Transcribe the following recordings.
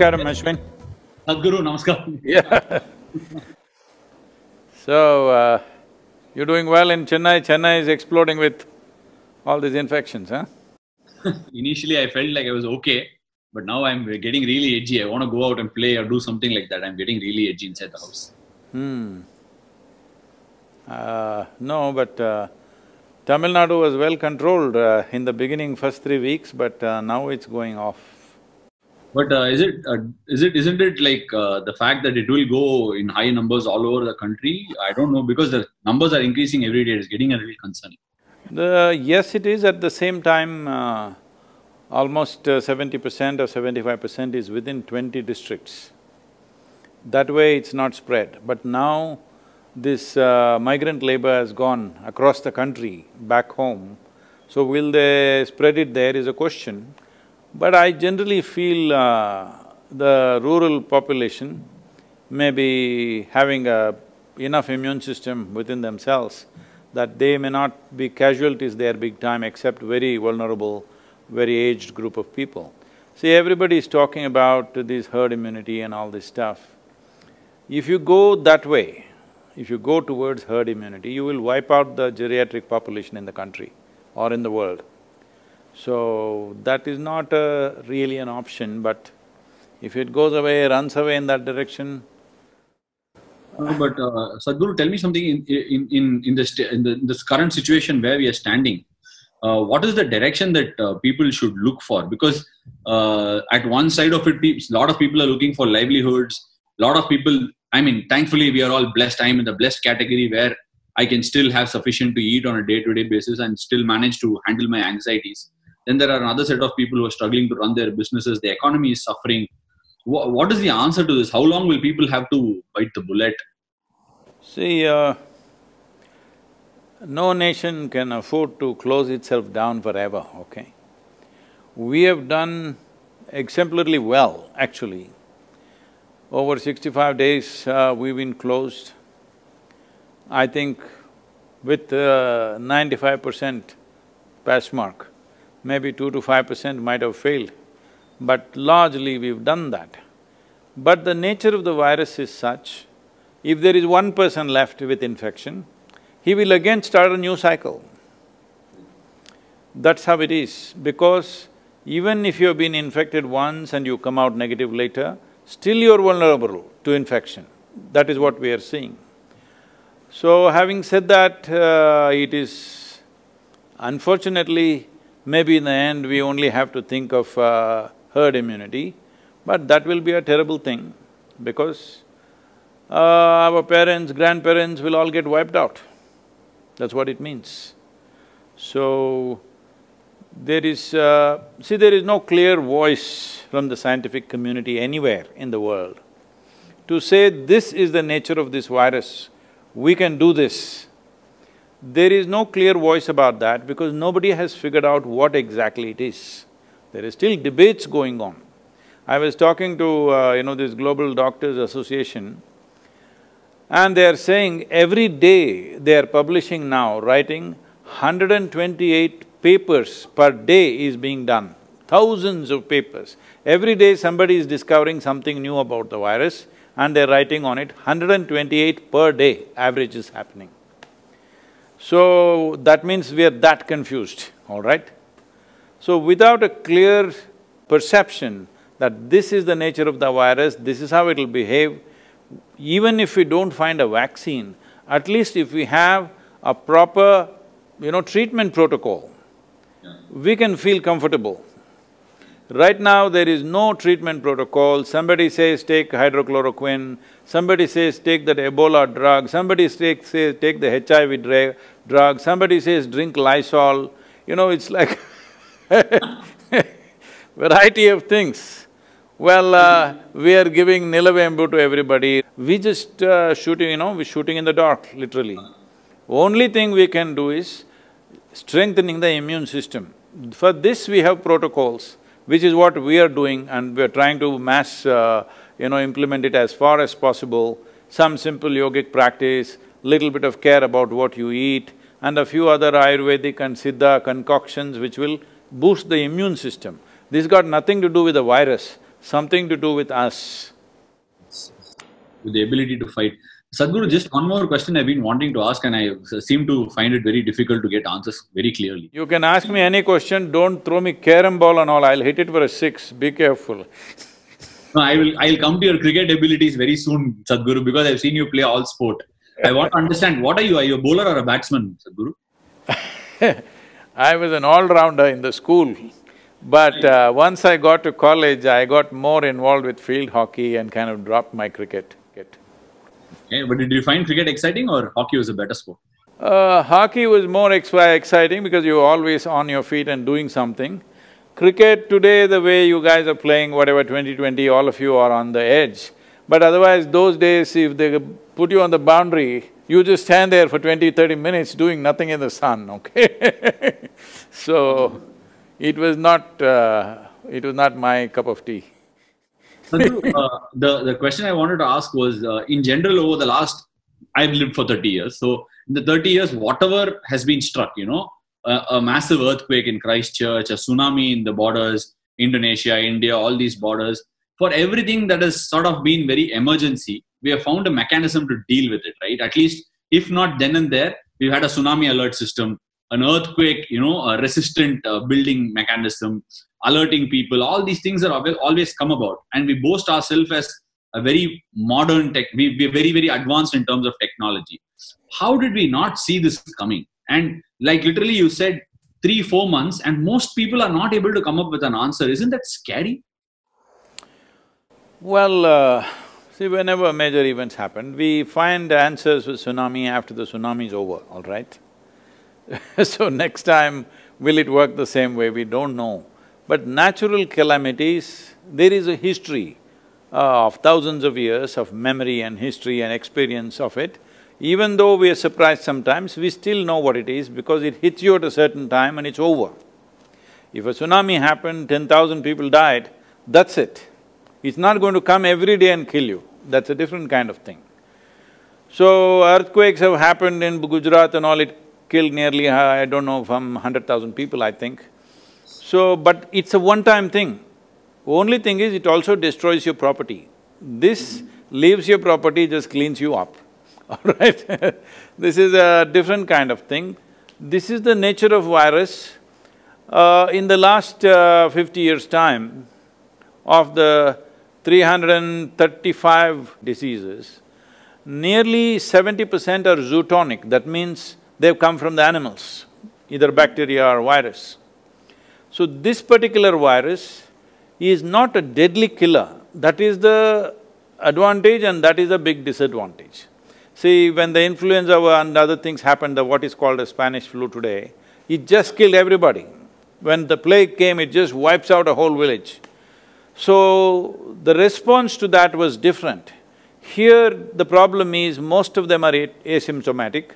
Namaskaram, Ashwin. Sadhguru, namaskar. Yeah. So, you're doing well in Chennai. Chennai is exploding with all these infections, huh? Initially, I felt like I was okay, but now I'm getting really edgy. I want to go out and play or do something like that. I'm getting really edgy inside the house. No, but Tamil Nadu was well controlled in the beginning, first 3 weeks, but now it's going off. But isn't it like the fact that it will go in high numbers all over the country? I don't know, because the numbers are increasing every day. It's getting a little concerning. Yes, it is. At the same time, almost 70% or 75% is within 20 districts. That way it's not spread. But now this migrant labor has gone across the country, back home. So will they spread it there is a question. But I generally feel the rural population may be having enough immune system within themselves that they may not be casualties there big time except very vulnerable, very aged group of people. See, everybody is talking about this herd immunity and all this stuff. If you go that way, if you go towards herd immunity, you will wipe out the geriatric population in the country or in the world. So, that is not really an option, but if it goes away, runs away in that direction… But Sadhguru, tell me something in this current situation where we are standing. What is the direction that people should look for? Because at one side of it, a lot of people are looking for livelihoods. A lot of people, I mean, thankfully we are all blessed. I'm in the blessed category where I can still have sufficient to eat on a day-to-day basis and still manage to handle my anxieties. Then there are another set of people who are struggling to run their businesses. The economy is suffering. What is the answer to this? How long will people have to bite the bullet? See, no nation can afford to close itself down forever, okay? We have done exemplarily well, actually. Over 65 days, we've been closed. I think with 95% pass mark, maybe 2 to 5% might have failed, but largely we've done that. But the nature of the virus is such, if there is one person left with infection, he will again start a new cycle. That's how it is, because even if you have been infected once and you come out negative later, still you're vulnerable to infection. That is what we are seeing. So having said that, it is… unfortunately, maybe in the end we only have to think of herd immunity, but that will be a terrible thing because our parents, grandparents will all get wiped out. That's what it means. So, there is… see, there is no clear voice from the scientific community anywhere in the world to say this is the nature of this virus, we can do this. There is no clear voice about that because nobody has figured out what exactly it is. There is still debates going on. I was talking to, this Global Doctors Association, and they are saying every day they are publishing now, writing 128 papers per day is being done, thousands of papers. Every day somebody is discovering something new about the virus and they're writing on it, 128 per day, average is happening. So, that means we are that confused, all right? So, without a clear perception that this is the nature of the virus, this is how it'll behave, even if we don't find a vaccine, at least if we have a proper, treatment protocol, we can feel comfortable. Right now, there is no treatment protocol. Somebody says take hydrochloroquine, somebody says take that Ebola drug, somebody says take the HIV drug, somebody says drink Lysol. It's like variety of things. Well, we are giving Nilavembu to everybody. We just we're shooting in the dark, literally. Only thing we can do is strengthening the immune system. For this, we have protocols, which is what we are doing, and we are trying to mass, implement it as far as possible. Some simple yogic practice, little bit of care about what you eat, and a few other Ayurvedic and Siddha concoctions which will boost the immune system. This got nothing to do with the virus. something to do with us. With the ability to fight. Sadhguru, just one more question I've been wanting to ask, and I seem to find it very difficult to get answers very clearly. You can ask me any question, don't throw me carom ball and all, I'll hit it for a 6, be careful. No, I'll come to your cricket abilities very soon, Sadhguru, because I've seen you play all sport. I want to understand, what are you? Are you a bowler or a batsman, Sadhguru? I was an all-rounder in the school, but once I got to college, I got more involved with field hockey and kind of dropped my cricket. Okay, but did you find cricket exciting or hockey was a better sport? Hockey was more exciting because you were always on your feet and doing something. Cricket today, the way you guys are playing, whatever 2020, all of you are on the edge. But otherwise, those days, if they put you on the boundary, you just stand there for 20–30 minutes doing nothing in the sun, okay? So, it was not my cup of tea. Sadhguru, the question I wanted to ask was, in general, over the last… I've lived for 30 years, so in the 30 years, whatever has been struck, a massive earthquake in Christchurch, a tsunami in the borders, Indonesia, India, all these borders, for everything that has sort of been very emergency, we have found a mechanism to deal with it, right? At least, if not then and there, we've had a tsunami alert system, an earthquake, a resistant building mechanism, alerting people. All these things are always come about, and we boast ourselves as a very modern tech. We're very, very advanced in terms of technology. How did we not see this coming? And like literally you said, 3–4 months, and most people are not able to come up with an answer. Isn't that scary? Well, see, whenever major events happen, we find answers with tsunami after the tsunami is over, all right? So next time, will it work the same way? We don't know. But natural calamities, there is a history of thousands of years of memory and history and experience of it. Even though we are surprised sometimes, we still know what it is because it hits you at a certain time and it's over. If a tsunami happened, 10,000 people died, that's it. It's not going to come every day and kill you, that's a different kind of thing. So, earthquakes have happened in Gujarat and all, it killed nearly, I don't know, from 100,000 people, I think. So, but it's a one-time thing. Only thing is, it also destroys your property. This leaves your property, just cleans you up, all right? This is a different kind of thing. This is the nature of virus. In the last 50 years' time, of the 335 diseases, nearly 70% are zootonic, that means they've come from the animals, either bacteria or virus. So this particular virus is not a deadly killer, that is the advantage and that is a big disadvantage. See, when the influenza and other things happened, what is called a Spanish flu today, it just killed everybody. When the plague came, it just wipes out a whole village. So, the response to that was different. Here, the problem is most of them are asymptomatic.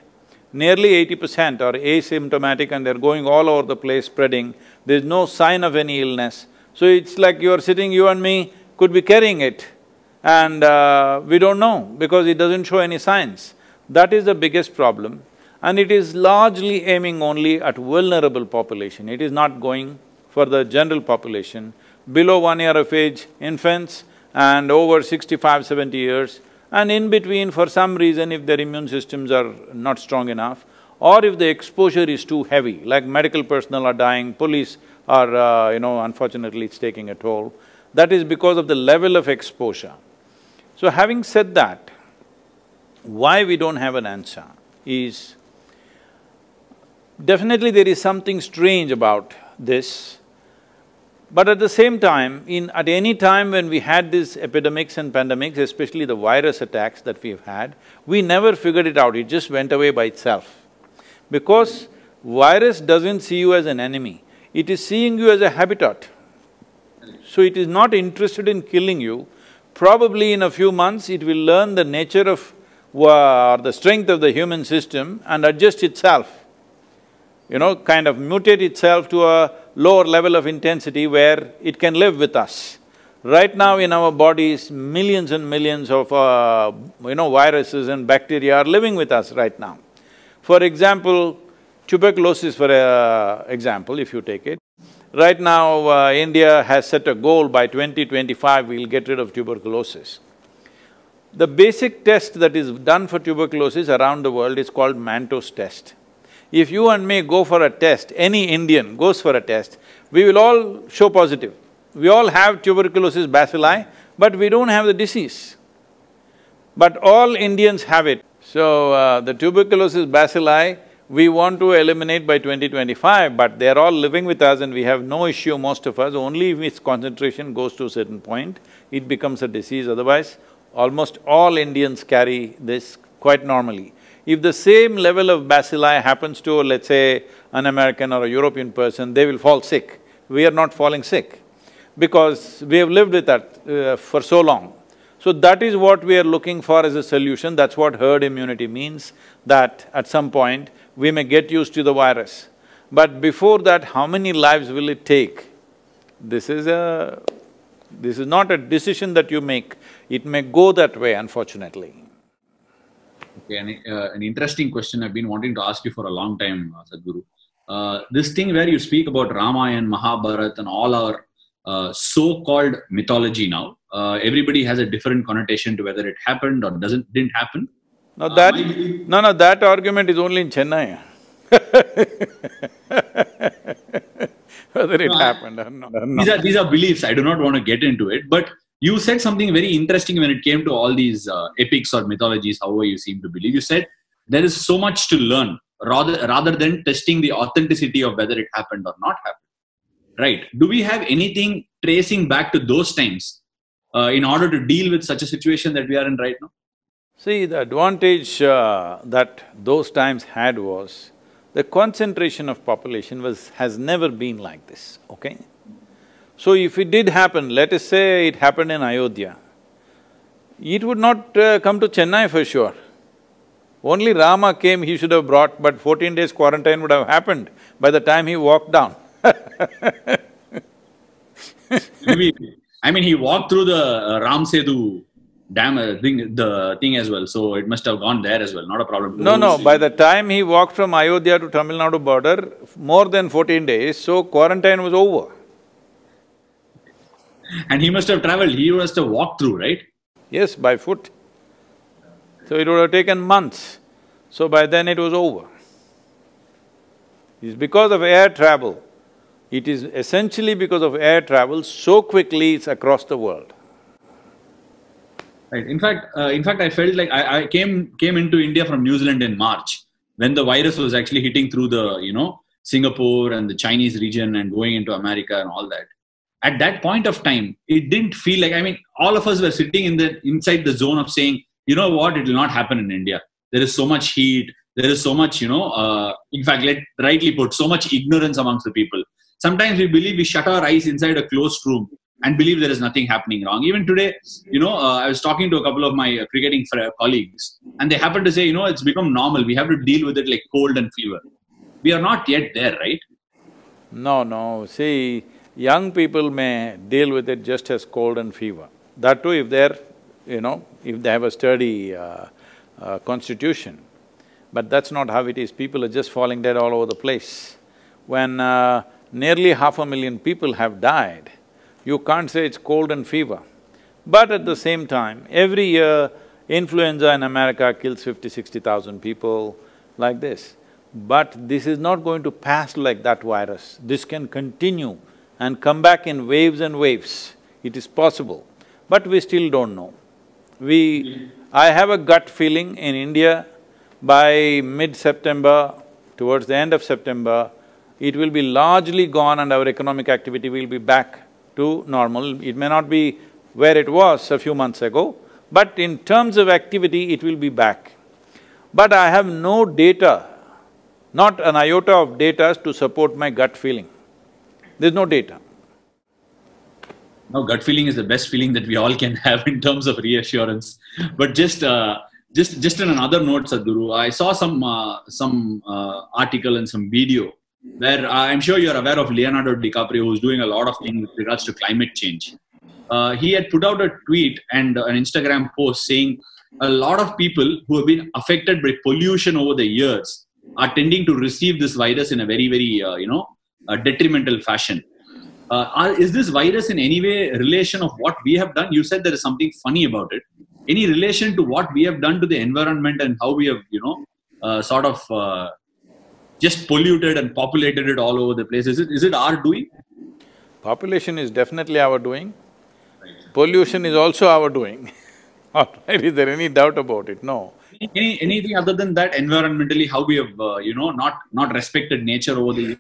Nearly 80% are asymptomatic and they're going all over the place spreading. There's no sign of any illness. So it's like you're sitting, you and me could be carrying it and we don't know because it doesn't show any signs. That is the biggest problem, and it is largely aiming only at vulnerable population. It is not going for the general population. Below 1 year of age, infants, and over 65–70 years, and in between, for some reason, if their immune systems are not strong enough, or if the exposure is too heavy, like medical personnel are dying, police are, unfortunately it's taking a toll, that is because of the level of exposure. So having said that, why we don't have an answer is, definitely there is something strange about this, but at the same time, at any time when we had these epidemics and pandemics, especially the virus attacks that we've had, we never figured it out, it just went away by itself. Because virus doesn't see you as an enemy, it is seeing you as a habitat. So it is not interested in killing you. Probably in a few months, it will learn the nature of or the strength of the human system and adjust itself, kind of mutate itself to a lower level of intensity where it can live with us. Right now in our bodies, millions and millions of, viruses and bacteria are living with us right now. For example, tuberculosis for example, if you take it, Right now, India has set a goal by 2025, we'll get rid of tuberculosis. The basic test that is done for tuberculosis around the world is called Mantoux test. If you and me go for a test, any Indian goes for a test, we will all show positive. We all have tuberculosis bacilli, but we don't have the disease. But all Indians have it. So, the tuberculosis bacilli, we want to eliminate by 2025, but they're all living with us and we have no issue, most of us. Only if its concentration goes to a certain point, it becomes a disease. Otherwise, almost all Indians carry this quite normally. If the same level of bacilli happens to, let's say, an American or a European person, they will fall sick. We are not falling sick because we have lived with that for so long. So that is what we are looking for as a solution, that's what herd immunity means, that at some point we may get used to the virus. But before that, how many lives will it take? This is not a decision that you make, it may go that way, unfortunately. Okay, an interesting question I've been wanting to ask you for a long time, Sadhguru. This thing where you speak about Ramayana, Mahabharata and all our so-called mythology now, everybody has a different connotation to whether it happened or didn't happen. No, that argument is only in Chennai. Whether it happened or not. These are beliefs, I do not want to get into it, but you said something very interesting when it came to all these epics or mythologies, however you seem to believe. You said there is so much to learn rather than testing the authenticity of whether it happened or not happened. Right. Do we have anything tracing back to those times in order to deal with such a situation that we are in right now? See, the advantage that those times had was, the concentration of population has never been like this, okay? So if it did happen, let us say it happened in Ayodhya, it would not come to Chennai for sure. Only Rama came, he should have brought, but 14 days quarantine would have happened by the time he walked down. Maybe, he walked through the Ram Setu dam the thing as well, so it must have gone there as well, not a problem. No, by the time he walked from Ayodhya to Tamil Nadu border, more than 14 days, so quarantine was over. And he must have traveled, he must have walked through, right? Yes, by foot. So it would have taken months, so by then it was over. It's because of air travel. It is essentially because of air travel, so quickly it's across the world. Right. In fact, I felt like I came into India from New Zealand in March when the virus was actually hitting through the, Singapore and the Chinese region and going into America and all that. At that point of time, it didn't feel like, all of us were sitting inside the zone of saying, you know what, it will not happen in India. There is so much heat, there is so much, in fact, rightly put, so much ignorance amongst the people. Sometimes we shut our eyes inside a closed room and believe there is nothing happening wrong. Even today, I was talking to a couple of my cricketing colleagues and they happened to say, it's become normal. We have to deal with it like cold and fever. We are not yet there, right? No. See, young people may deal with it just as cold and fever. That too if they're, if they have a sturdy constitution. But that's not how it is. People are just falling dead all over the place. When nearly 500,000 people have died, you can't say it's cold and fever. But at the same time, every year, influenza in America kills 50,000–60,000 people, like this. But this is not going to pass like that virus. This can continue and come back in waves and waves. It is possible, but we still don't know. I have a gut feeling in India, by mid-September, towards the end of September, it will be largely gone and our economic activity will be back to normal. It may not be where it was a few months ago, but in terms of activity, it will be back. But I have no data, not an iota of data to support my gut feeling. There's no data. Now, gut feeling is the best feeling that we all can have in terms of reassurance. But just on another note, Sadhguru, I saw some article and some video where I'm sure you're aware of Leonardo DiCaprio, who's doing a lot of things with regards to climate change. He had put out a tweet and an Instagram post saying a lot of people who have been affected by pollution over the years are tending to receive this virus in a very, very, detrimental fashion. Is this virus in any way a relation of what we have done? You said there is something funny about it. Any relation to what we have done to the environment and how we have, just polluted and populated it all over the place? Is it our doing? Population is definitely our doing. Pollution is also our doing. All right, is there any doubt about it? No. Anything other than that, environmentally, how we have, not respected nature over the years?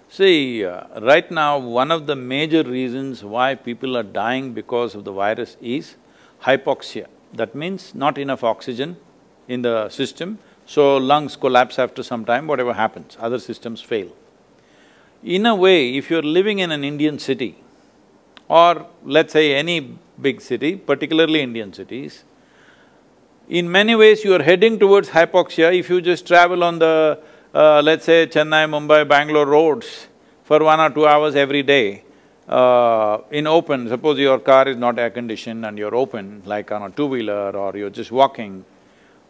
See, right now, one of the major reasons why people are dying because of the virus is hypoxia. That means not enough oxygen in the system, so lungs collapse after some time, whatever happens, other systems fail. In a way, if you're living in an Indian city, or let's say any big city, particularly Indian cities, in many ways you are heading towards hypoxia if you just travel on the, let's say Chennai, Mumbai, Bangalore roads for 1 or 2 hours every day, in open, suppose your car is not air-conditioned and you're open, like on a two-wheeler or you're just walking,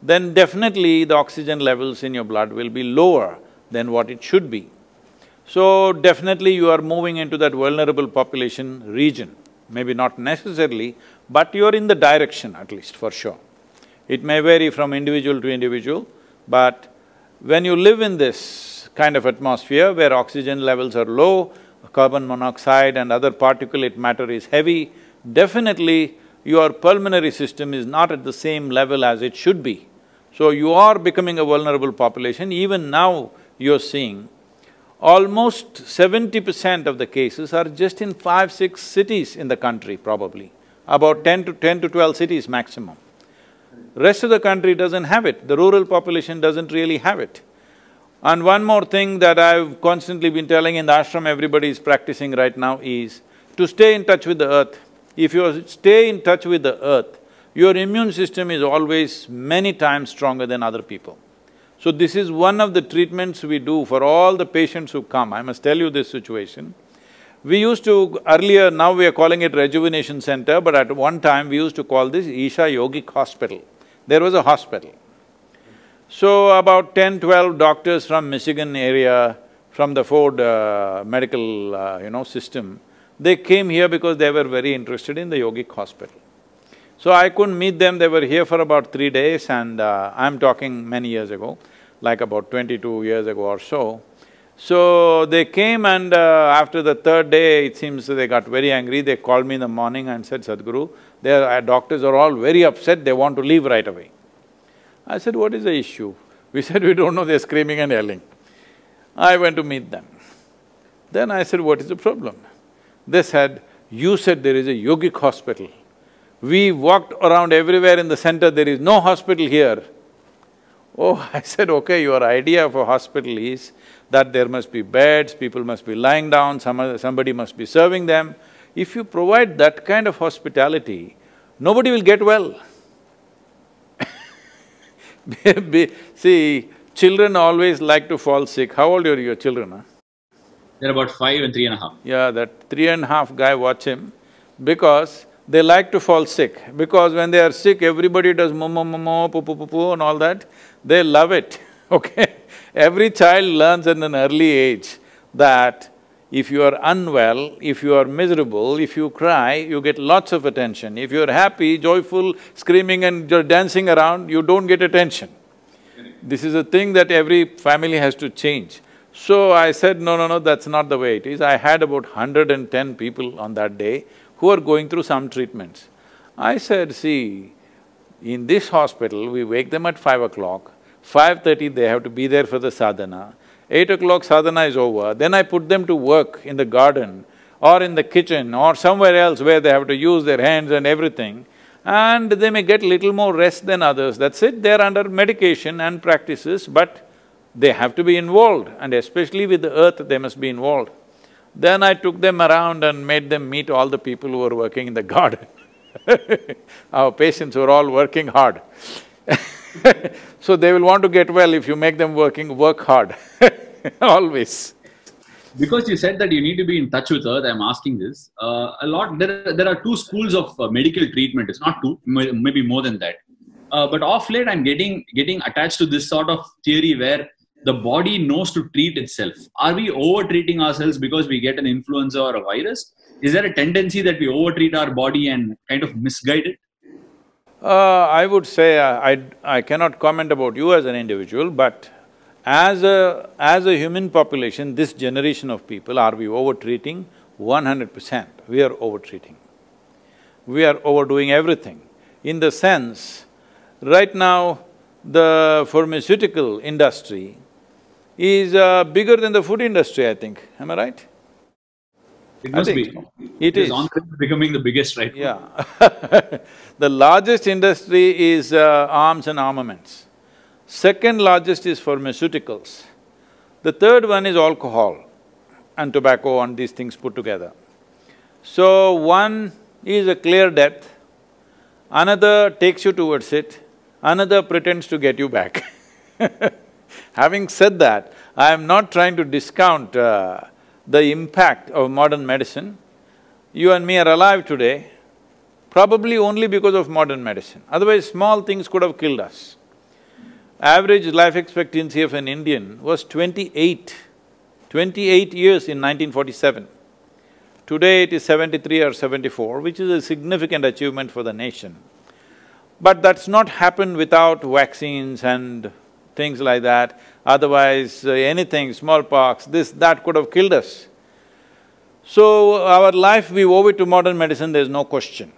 then definitely the oxygen levels in your blood will be lower than what it should be. So definitely you are moving into that vulnerable population region. Maybe not necessarily, but you're in the direction at least, for sure. It may vary from individual to individual, but when you live in this kind of atmosphere where oxygen levels are low, carbon monoxide and other particulate matter is heavy, definitely your pulmonary system is not at the same level as it should be. So you are becoming a vulnerable population. Even now you're seeing almost 70% of the cases are just in 5-6 cities in the country probably, about 10 to 12 cities maximum. Rest of the country doesn't have it, the rural population doesn't really have it. And one more thing that I've constantly been telling in the ashram, everybody is practicing right now, is to stay in touch with the earth. If you stay in touch with the earth, your immune system is always many times stronger than other people. So this is one of the treatments we do for all the patients who come. I must tell you this situation. We used to… earlier, now we are calling it Rejuvenation Center, but at one time we used to call this Isha Yogic Hospital. There was a hospital. So about 10-12 doctors from Michigan area, from the Ford medical system, they came here because they were very interested in the yogic hospital. So I couldn't meet them, they were here for about 3 days, and I'm talking many years ago, like about 22 years ago or so. So they came and after the third day, it seems they got very angry. They called me in the morning and said, Sadhguru, their doctors are all very upset, they want to leave right away. I said, what is the issue? We said, we don't know, they're screaming and yelling. I went to meet them. Then I said, what is the problem? They said, you said there is a yogic hospital. We walked around everywhere in the center, there is no hospital here. Oh, I said, okay, your idea of a hospital is that there must be beds, people must be lying down, somebody must be serving them. If you provide that kind of hospitality, nobody will get well. See, children always like to fall sick. How old are your children, huh? They're about 5 and 3.5. Yeah, that 3.5 guy, watch him, because they like to fall sick. Because when they are sick, everybody does mo, poo, poo, poo, poo and all that. They love it, okay? Every child learns at an early age that if you are unwell, if you are miserable, if you cry, you get lots of attention. If you're happy, joyful, screaming and dancing around, you don't get attention. This is a thing that every family has to change. So I said, no, that's not the way it is. I had about 110 people on that day who are going through some treatments. I said, see, in this hospital, we wake them at 5 o'clock, 5:30 they have to be there for the sadhana, 8 o'clock sadhana is over, then I put them to work in the garden or in the kitchen or somewhere else where they have to use their hands and everything, and they may get little more rest than others, that's it, they're under medication and practices, but they have to be involved, and especially with the earth, they must be involved. Then I took them around and made them meet all the people who were working in the garden. Our patients were all working hard. So they will want to get well if you make them work hard, always. Because you said that you need to be in touch with earth, I'm asking this. There are two schools of medical treatment, it's not two, maybe more than that. But off late I'm getting attached to this sort of theory where the body knows to treat itself. Are we over-treating ourselves because we get an influenza or a virus? Is there a tendency that we over-treat our body and kind of misguide it? I would say I cannot comment about you as an individual, but as a human population, this generation of people, are we over-treating? 100%, we are over-treating. We are overdoing everything. In the sense, right now, the pharmaceutical industry is bigger than the food industry, I think. Am I right? It must be. It is. On becoming the biggest right now. Yeah. The largest industry is arms and armaments. Second largest is pharmaceuticals. The third one is alcohol and tobacco and these things put together. So one is a clear death, another takes you towards it, another pretends to get you back. Having said that, I am not trying to discount the impact of modern medicine. You and me are alive today, probably only because of modern medicine. Otherwise, small things could have killed us. Average life expectancy of an Indian was 28 years in 1947. Today it is 73 or 74, which is a significant achievement for the nation. But that's not happened without vaccines and things like that. Otherwise, anything, smallpox, this, that could have killed us. So, our life, we owe it to modern medicine, there's no question.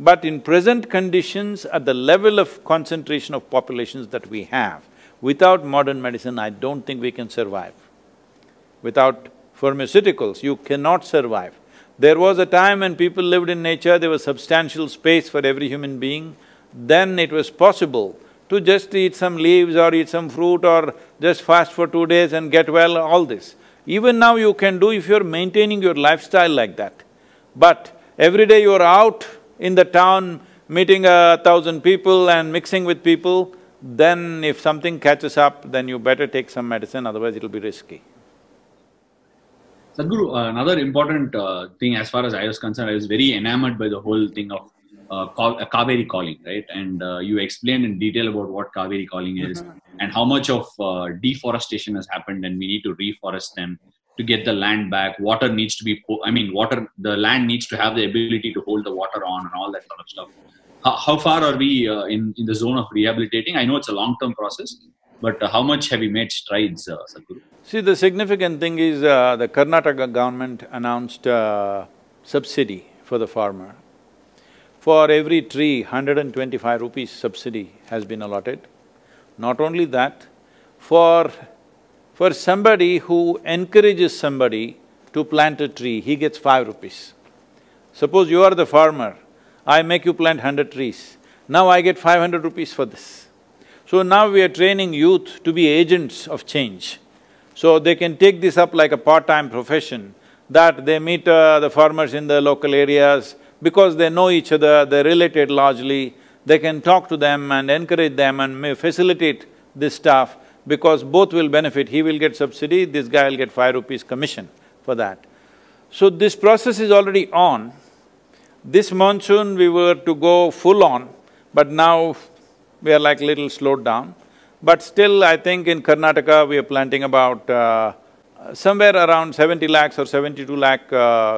But in present conditions, at the level of concentration of populations that we have, without modern medicine, I don't think we can survive. Without pharmaceuticals, you cannot survive. There was a time when people lived in nature, there was substantial space for every human being, then it was possible to just eat some leaves or eat some fruit or just fast for 2 days and get well, all this. Even now you can do if you're maintaining your lifestyle like that. But every day you're out in the town, meeting 1,000 people and mixing with people, then if something catches up, then you better take some medicine, otherwise it'll be risky. Sadhguru, another important thing as far as I was concerned, I was very enamored by the whole thing of Cauvery calling, right? And you explained in detail about what Cauvery calling is and how much of deforestation has happened, and we need to reforest them to get the land back. Water needs to be… the land needs to have the ability to hold the water on and all that sort of stuff. How far are we in the zone of rehabilitating? I know it's a long-term process, but how much have we made strides, Sadhguru? See, the significant thing is the Karnataka government announced subsidy for the farmer. For every tree, 125 rupees subsidy has been allotted. Not only that, for somebody who encourages somebody to plant a tree, he gets 5 rupees. Suppose you are the farmer, I make you plant 100 trees, now I get 500 rupees for this. So now we are training youth to be agents of change. So they can take this up like a part-time profession, that they meet the farmers in the local areas, because they know each other, they're related largely, they can talk to them and encourage them and may facilitate this stuff, because both will benefit. He will get subsidy, this guy will get 5 rupees commission for that. So this process is already on. This monsoon we were to go full on, but now we are like little slowed down. But still, I think in Karnataka we are planting about somewhere around 70 lakhs or 72 lakh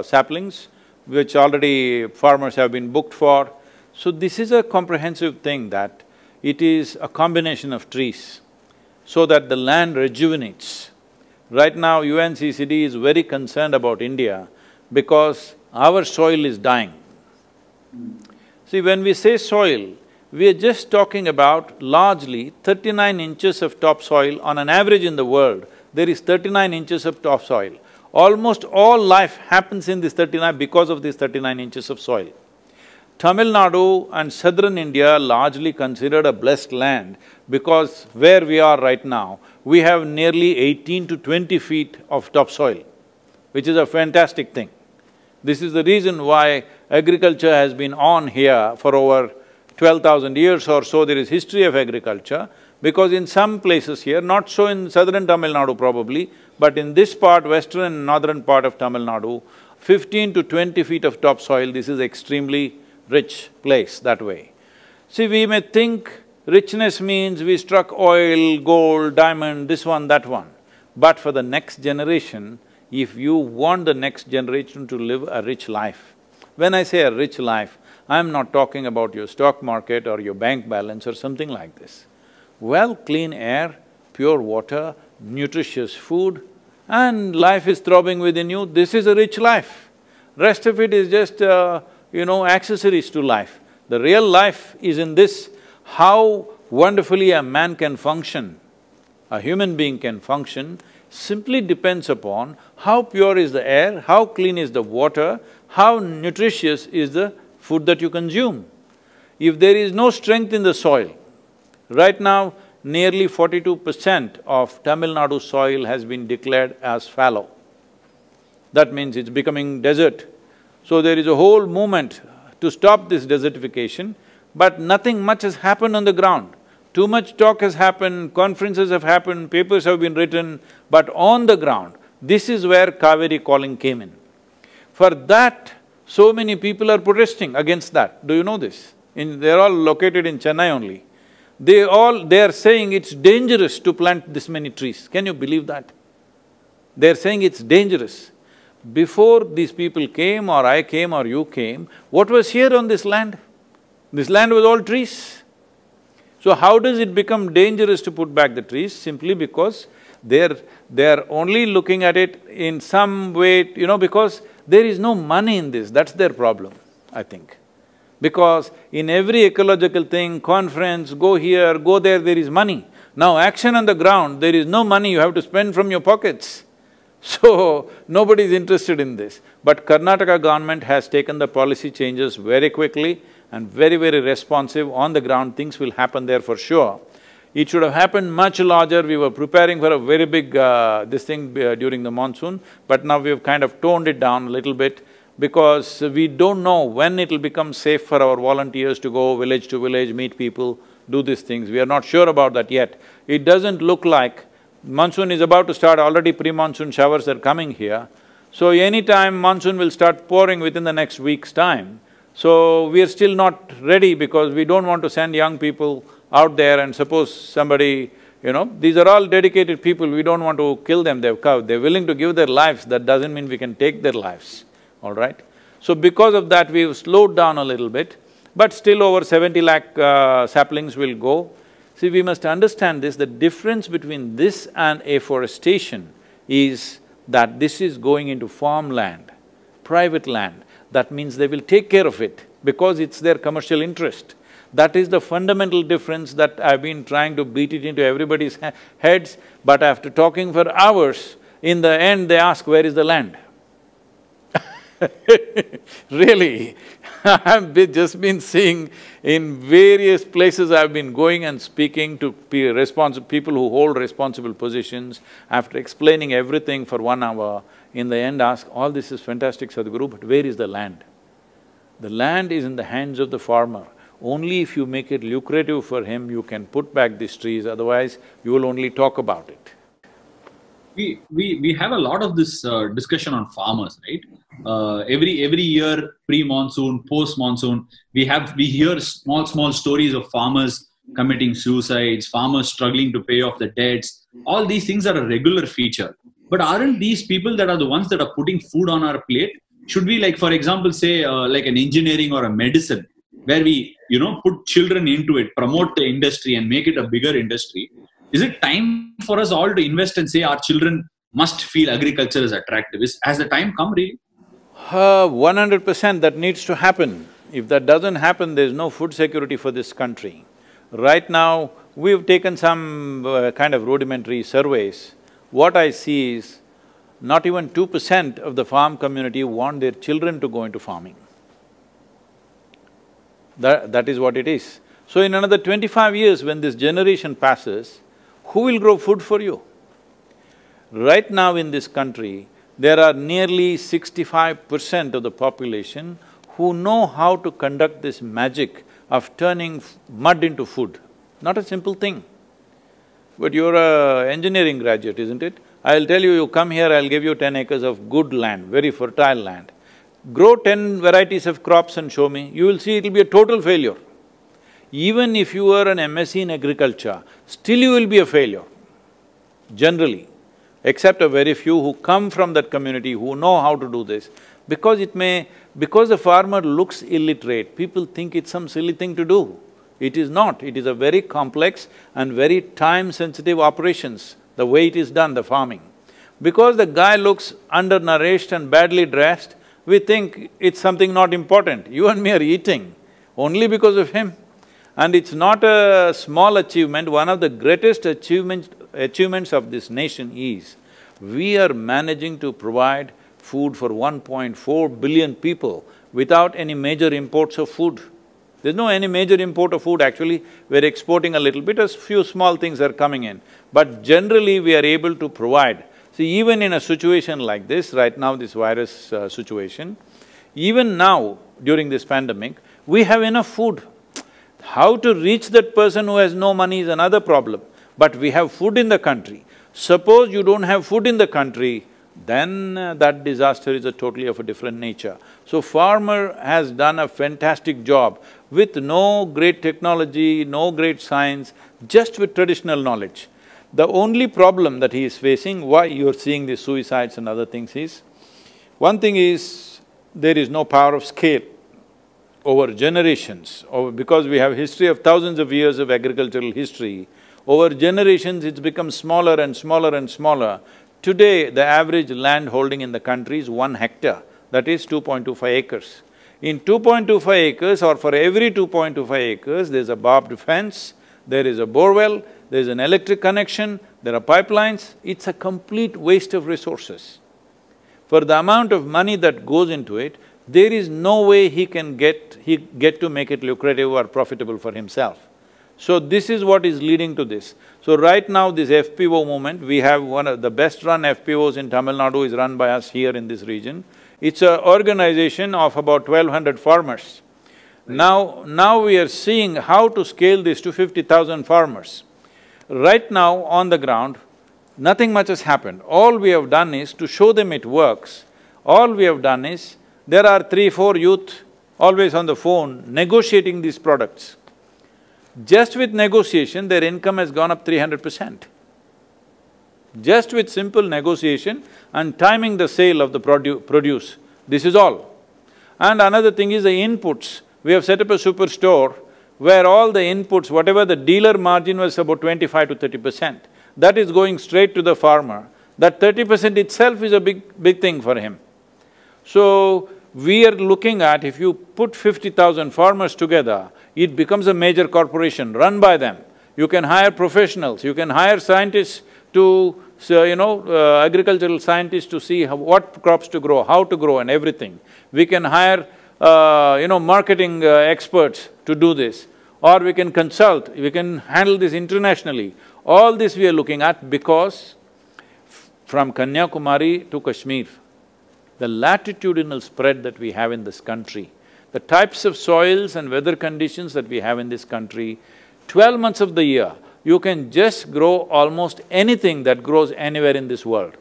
saplings, which already farmers have been booked for. So this is a comprehensive thing, that it is a combination of trees so that the land rejuvenates. Right now UNCCD is very concerned about India because our soil is dying. See, when we say soil, we are just talking about largely 39 inches of topsoil. On an average in the world, there is 39 inches of topsoil. Almost all life happens in this 39 because of these 39 inches of soil. Tamil Nadu and southern India largely considered a blessed land because where we are right now, we have nearly 18 to 20 feet of topsoil, which is a fantastic thing. This is the reason why agriculture has been on here for over 12,000 years or so. There is history of agriculture, because in some places here, not so in southern Tamil Nadu probably, but in this part, western and northern part of Tamil Nadu, 15 to 20 feet of topsoil, this is extremely rich place that way. See, we may think Richness means we struck oil, gold, diamond, this one, that one. But for the next generation, if you want the next generation to live a rich life, when I say a rich life, I'm not talking about your stock market or your bank balance or something like this. Well, clean air, pure water, nutritious food, and life is throbbing within you, this is a rich life. Rest of it is just, accessories to life. The real life is in this, how wonderfully a man can function, a human being can function, simply depends upon how pure is the air, how clean is the water, how nutritious is the food that you consume. If there is no strength in the soil, right now nearly 42% of Tamil Nadu soil has been declared as fallow. That means it's becoming desert. So there is a whole movement to stop this desertification, but nothing much has happened on the ground. Too much talk has happened, conferences have happened, papers have been written, but on the ground, this is where Cauvery calling came in. For that, so many people are protesting against that. Do you know this? They're all located in Chennai only. They are saying it's dangerous to plant this many trees. Can you believe that? They're saying it's dangerous. Before these people came or I came or you came, what was here on this land? This land was all trees. So how does it become dangerous to put back the trees? Simply because they're only looking at it in some way, because there is no money in this, that's their problem, I think. Because in every ecological thing, conference, go here, go there, there is money. Now action on the ground, there is no money, you have to spend from your pockets. So, nobody is interested in this. But Karnataka government has taken the policy changes very quickly and very, very responsive. On the ground, things will happen there for sure. It should have happened much larger. We were preparing for a very big during the monsoon, but now we have kind of toned it down a little bit because we don't know when it'll become safe for our volunteers to go village to village, meet people, do these things. We are not sure about that yet. It doesn't look like monsoon is about to start, already pre-monsoon showers are coming here. So anytime monsoon will start pouring within the next week's time. So we are still not ready because we don't want to send young people out there and suppose somebody, these are all dedicated people, we don't want to kill them, they're willing to give their lives, that doesn't mean we can take their lives, all right? So because of that, we've slowed down a little bit, but still over 70 lakh saplings will go. See, we must understand this, the difference between this and afforestation is that this is going into farmland, private land. That means they will take care of it because it's their commercial interest. That is the fundamental difference that I've been trying to beat it into everybody's heads, but after talking for hours, in the end they ask, where is the land? Really, I've just been seeing in various places I've been going and speaking to people who hold responsible positions. After explaining everything for 1 hour, in the end ask, all this is fantastic, Sadhguru, but where is the land? The land is in the hands of the farmer. Only if you make it lucrative for him, you can put back these trees, otherwise you will only talk about it. We have a lot of this discussion on farmers, right? Every year, pre-monsoon, post-monsoon, we hear small stories of farmers committing suicides, farmers struggling to pay off the debts. All these things are a regular feature. But aren't these people that are the ones that are putting food on our plate? Should we, like, for example, say like an engineering or a medicine, where we, put children into it, promote the industry and make it a bigger industry? Is it time for us all to invest and say our children must feel agriculture is attractive? Has the time come really? 100% that needs to happen. If that doesn't happen, there's no food security for this country. Right now, we've taken some kind of rudimentary surveys. What I see is, not even 2% of the farm community want their children to go into farming. That is what it is. So in another 25 years, when this generation passes, who will grow food for you? Right now in this country, there are nearly 65% of the population who know how to conduct this magic of turning mud into food. Not a simple thing. But you're an engineering graduate, isn't it? I'll tell you, you come here, I'll give you 10 acres of good land, very fertile land. Grow 10 varieties of crops and show me, you will see it'll be a total failure. Even if you are an MSc in agriculture, still you will be a failure, generally, except a very few who come from that community, who know how to do this. Because the farmer looks illiterate, people think it's some silly thing to do. It is not, it is a very complex and very time-sensitive operations, the way it is done, the farming. Because the guy looks undernourished and badly dressed, we think it's something not important. You and me are eating only because of him. And it's not a small achievement. One of the greatest achievements of this nation is, we are managing to provide food for 1.4 billion people without any major imports of food. There's no any major import of food, actually, we're exporting a little bit, a few small things are coming in. But generally, we are able to provide. See, even in a situation like this, right now this virus situation, even now, during this pandemic, we have enough food. How to reach that person who has no money is another problem, but we have food in the country. Suppose you don't have food in the country, then that disaster is totally of a different nature. So farmer has done a fantastic job with no great technology, no great science, just with traditional knowledge. The only problem that he is facing, why you're seeing these suicides and other things is, one thing is, there is no power of scale over generations, because we have history of thousands of years of agricultural history. Over generations, it's become smaller and smaller and smaller. Today, the average land holding in the country is 1 hectare, that is 2.25 acres. In 2.25 acres, or for every 2.25 acres, there's a barbed fence, there is a borewell, there's an electric connection, there are pipelines. It's a complete waste of resources. For the amount of money that goes into it, there is no way he get to make it lucrative or profitable for himself. So this is what is leading to this. So right now, this FPO movement, we have one of the best run FPOs in Tamil Nadu is run by us here in this region. It's an organization of about 1,200 farmers. Now we are seeing how to scale this to 50,000 farmers. Right now, on the ground, nothing much has happened. All we have done is to show them it works. All we have done is, there are 3-4 youth always on the phone negotiating these products. Just with negotiation, their income has gone up 300%. Just with simple negotiation and timing the sale of the produce, this is all. And another thing is the inputs. We have set up a superstore where all the inputs, whatever the dealer margin was about 25 to 30%, that is going straight to the farmer. That 30% itself is a big thing for him. So, we are looking at, if you put 50,000 farmers together, it becomes a major corporation run by them. You can hire professionals, you can hire scientists to, agricultural scientists to see what crops to grow, how to grow and everything. We can hire, marketing experts to do this, or we can consult, we can handle this internationally. All this we are looking at because from Kanyakumari to Kashmir, the latitudinal spread that we have in this country, the types of soils and weather conditions that we have in this country, 12 months of the year, you can just grow almost anything that grows anywhere in this world.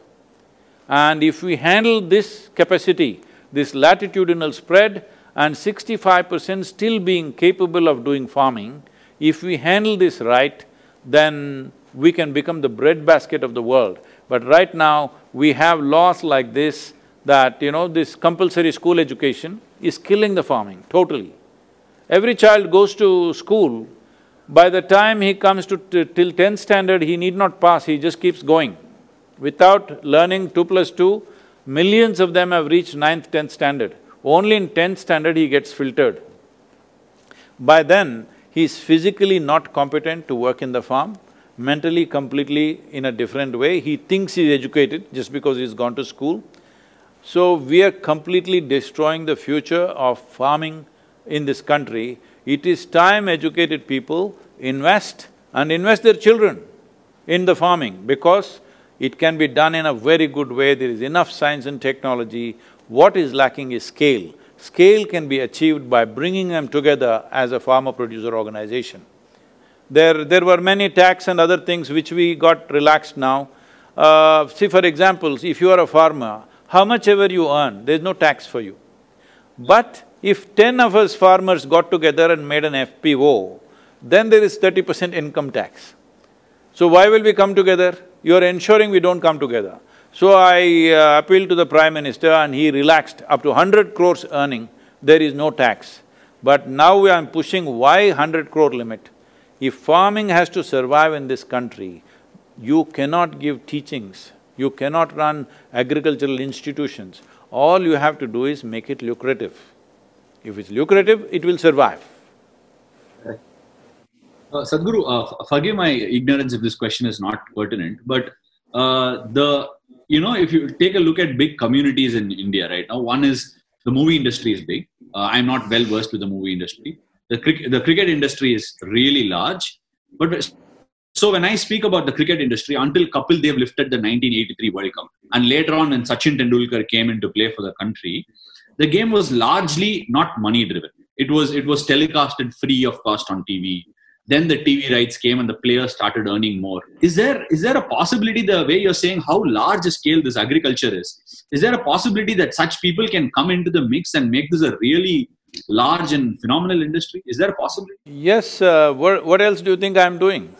And if we handle this capacity, this latitudinal spread, and 65% still being capable of doing farming, if we handle this right, then we can become the breadbasket of the world. But right now, we have laws like this, that, this compulsory school education is killing the farming, totally. Every child goes to school, by the time he comes to till 10th standard, he need not pass, he just keeps going. Without learning 2 plus 2, millions of them have reached 9th, 10th standard. Only in 10th standard he gets filtered. By then, he is physically not competent to work in the farm, mentally completely in a different way. He thinks he's educated just because he's gone to school. So, we are completely destroying the future of farming in this country. It is time educated people invest and invest their children in the farming, because it can be done in a very good way, there is enough science and technology. What is lacking is scale. Scale can be achieved by bringing them together as a farmer-producer organization. There were many tax and other things which we got relaxed now. See, for example, if you are a farmer, how much ever you earn, there's no tax for you. But if 10 of us farmers got together and made an FPO, then there is 30% income tax. So why will we come together? You're ensuring we don't come together. So I appealed to the Prime Minister and he relaxed up to 100 crores earning, there is no tax. But now I'm pushing why 100 crore limit? If farming has to survive in this country, you cannot give teachings, you cannot run agricultural institutions. All you have to do is make it lucrative. If it's lucrative, it will survive. Sadhguru, forgive my ignorance if this question is not pertinent, but if you take a look at big communities in India right now, one is the movie industry is big. I'm not well versed with the movie industry. The cricket industry is really large. But so when I speak about the cricket industry, until Kapil Dev lifted the 1983 World Cup, and later on when Sachin Tendulkar came into play for the country, the game was largely not money driven. It was telecasted free of cost on TV. Then the TV rights came and the players started earning more. Is there a possibility, the way you're saying how large a scale this agriculture is there a possibility that such people can come into the mix and make this a really large and phenomenal industry? Is there a possibility? Yes, what else do you think I'm doing?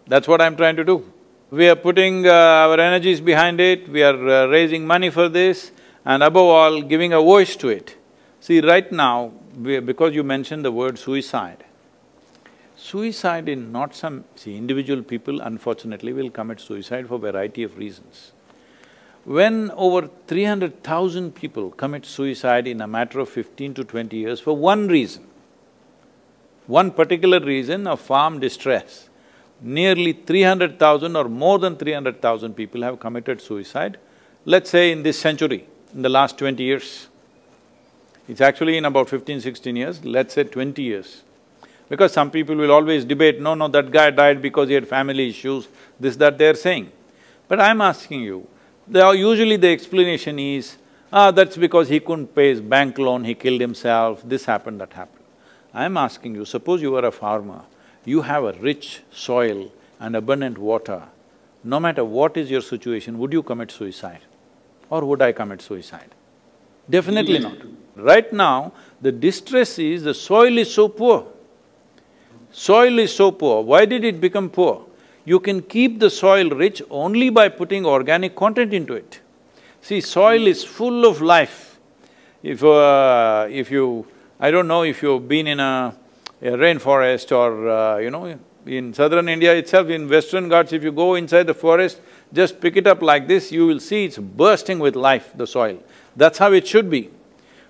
That's what I'm trying to do. We are putting our energies behind it, we are raising money for this, and above all, giving a voice to it. See, right now, because you mentioned the word suicide, suicide in not some… See, individual people unfortunately will commit suicide for a variety of reasons. When over 300,000 people commit suicide in a matter of 15 to 20 years for one reason, one particular reason of farm distress, nearly 300,000 or more than 300,000 people have committed suicide, let's say in this century, in the last 20 years. It's actually in about 15, 16 years, let's say 20 years. Because some people will always debate, no, that guy died because he had family issues, this, that they're saying. But I'm asking you, usually the explanation is, that's because he couldn't pay his bank loan, he killed himself, this happened, that happened. I'm asking you, suppose you are a farmer, you have a rich soil and abundant water, no matter what is your situation, would you commit suicide? Or would I commit suicide? Definitely not. Right now, the distress is the soil is so poor. Soil is so poor. Why did it become poor? You can keep the soil rich only by putting organic content into it. See, soil is full of life. If you… I don't know if you've been in a rainforest or, in southern India itself, in Western Ghats, if you go inside the forest, just pick it up like this, you will see it's bursting with life, the soil. That's how it should be.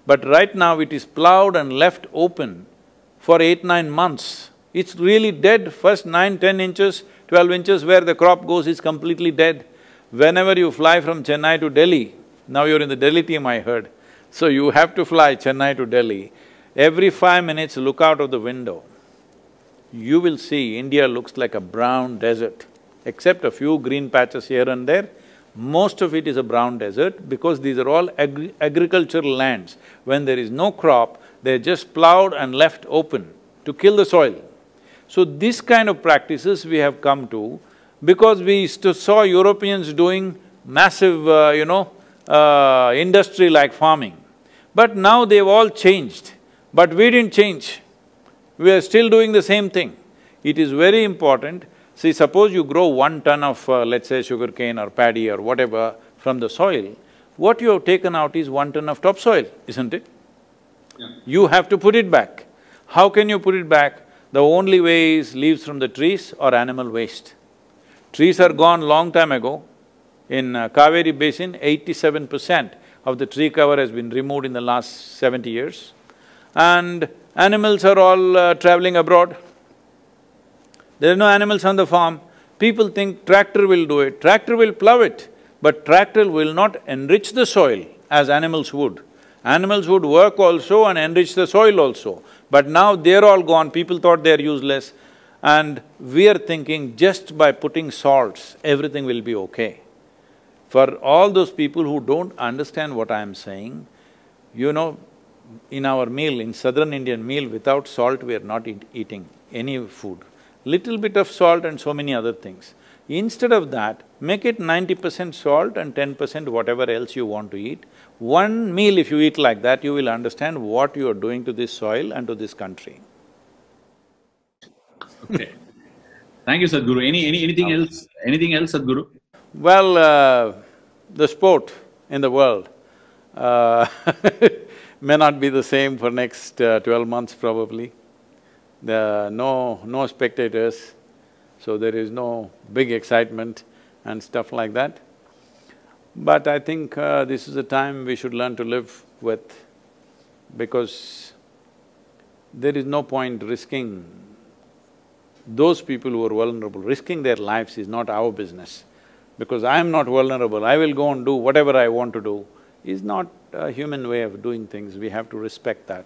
But right now it is plowed and left open for 8, 9 months. It's really dead. First 9, 10 inches, 12 inches where the crop goes is completely dead. Whenever you fly from Chennai to Delhi, now you're in the Delhi team, I heard, so you have to fly Chennai to Delhi, every 5 minutes look out of the window. You will see India looks like a brown desert, except a few green patches here and there. Most of it is a brown desert because these are all agricultural lands. When there is no crop, they're just plowed and left open to kill the soil. So this kind of practices we have come to because we saw Europeans doing massive, industry like farming. But now they've all changed, but we didn't change. We are still doing the same thing. It is very important. See, suppose you grow 1 ton of, let's say, sugarcane or paddy or whatever from the soil, what you have taken out is 1 ton of topsoil, isn't it? Yeah. You have to put it back. How can you put it back? The only way is leaves from the trees or animal waste. Trees are gone long time ago. In Cauvery basin, 87% of the tree cover has been removed in the last 70 years. And animals are all traveling abroad. There are no animals on the farm. People think tractor will do it, tractor will plow it, but tractor will not enrich the soil as animals would. Animals would work also and enrich the soil also. But now they're all gone, people thought they're useless. And we are thinking just by putting salts, everything will be okay. For all those people who don't understand what I'm saying, in our meal, in southern Indian meal, without salt we are not eating any food. Little bit of salt and so many other things. Instead of that, make it 90% salt and 10% whatever else you want to eat. One meal if you eat like that, you will understand what you are doing to this soil and to this country. Okay. Thank you, Sadhguru. Anything else, Sadhguru? Well, the sport in the world uh, may not be the same for next 12 months probably. No spectators, so there is no big excitement and stuff like that. But I think this is a time we should learn to live with, because there is no point risking those people who are vulnerable. Risking their lives is not our business. Because I am not vulnerable, I will go and do whatever I want to do, is not a human way of doing things. We have to respect that.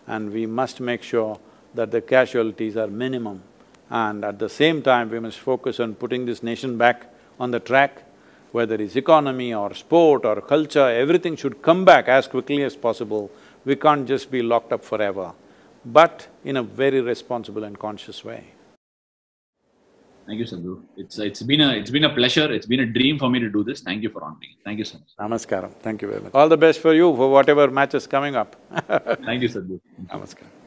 And we must make sure that the casualties are minimum. And at the same time, we must focus on putting this nation back on the track, whether it's economy or sport or culture, everything should come back as quickly as possible. We can't just be locked up forever, but in a very responsible and conscious way. Thank you, Sadhguru. It's been a pleasure. It's been a dream for me to do this. Thank you for honoring. Thank you so much. Namaskaram. Thank you very much. All the best for you for whatever match is coming up. Thank you, Sadhguru. Namaskaram.